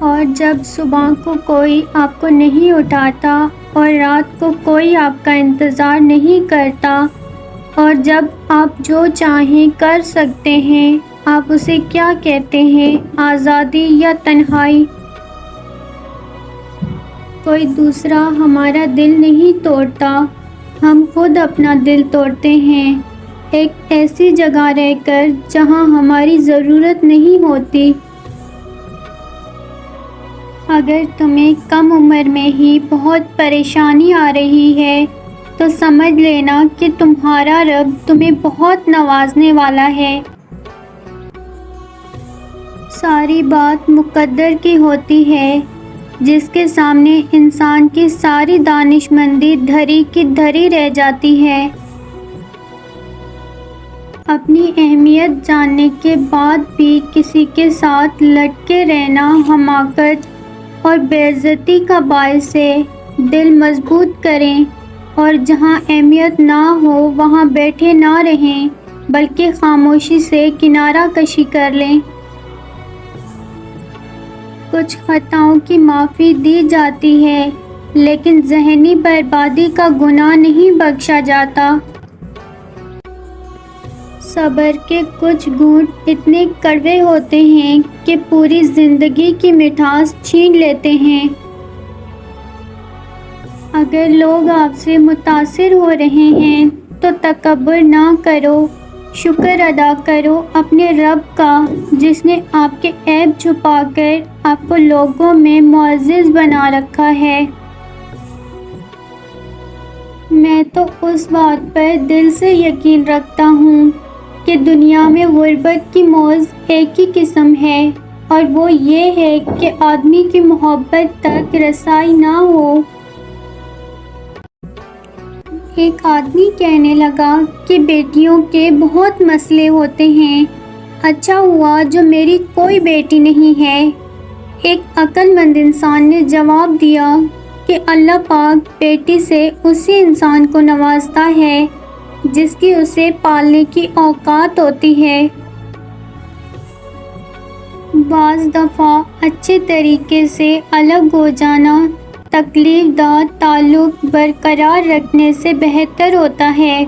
اور جب صبح کو کوئی آپ کو نہیں اٹھاتا اور رات کو کوئی آپ کا انتظار نہیں کرتا، اور جب آپ جو چاہیں کر سکتے ہیں، آپ اسے کیا کہتے ہیں؟ آزادی یا تنہائی؟ کوئی دوسرا ہمارا دل نہیں توڑتا، ہم خود اپنا دل توڑتے ہیں، ایک ایسی جگہ رہ کر جہاں ہماری ضرورت نہیں ہوتی۔ اگر تمہیں کم عمر میں ہی بہت پریشانی آ رہی ہے تو سمجھ لینا کہ تمہارا رب تمہیں بہت نوازنے والا ہے۔ ساری بات مقدر کی ہوتی ہے، جس کے سامنے انسان کی ساری دانش مندی دھری کی دھری رہ جاتی ہے۔ اپنی اہمیت جاننے کے بعد بھی کسی کے ساتھ لٹکے رہنا حماقت اور بے عزتی کا باعث ہے۔ دل مضبوط کریں اور جہاں اہمیت نہ ہو وہاں بیٹھے نہ رہیں، بلکہ خاموشی سے کنارہ کشی کر لیں۔ کچھ خطاؤں کی معافی دی جاتی ہے، لیکن ذہنی بربادی کا گناہ نہیں بخشا جاتا۔ صبر کے کچھ گھونٹ اتنے کڑوے ہوتے ہیں کہ پوری زندگی کی مٹھاس چھین لیتے ہیں۔ اگر لوگ آپ سے متاثر ہو رہے ہیں تو تکبر نہ کرو، شکر ادا کرو اپنے رب کا، جس نے آپ کے عیب چھپا کر آپ کو لوگوں میں معزز بنا رکھا ہے۔ میں تو اس بات پر دل سے یقین رکھتا ہوں کہ دنیا میں غربت کی موز ایک ہی قسم ہے، اور وہ یہ ہے کہ آدمی کی محبت تک رسائی نہ ہو۔ ایک آدمی کہنے لگا کہ بیٹیوں کے بہت مسئلے ہوتے ہیں، اچھا ہوا جو میری کوئی بیٹی نہیں ہے۔ ایک عقل مند انسان نے جواب دیا کہ اللہ پاک بیٹی سے اسی انسان کو نوازتا ہے جس کی اسے پالنے کی اوقات ہوتی ہے۔ بعض دفعہ اچھے طریقے سے الگ ہو جانا تکلیف دہ تعلق برقرار رکھنے سے بہتر ہوتا ہے۔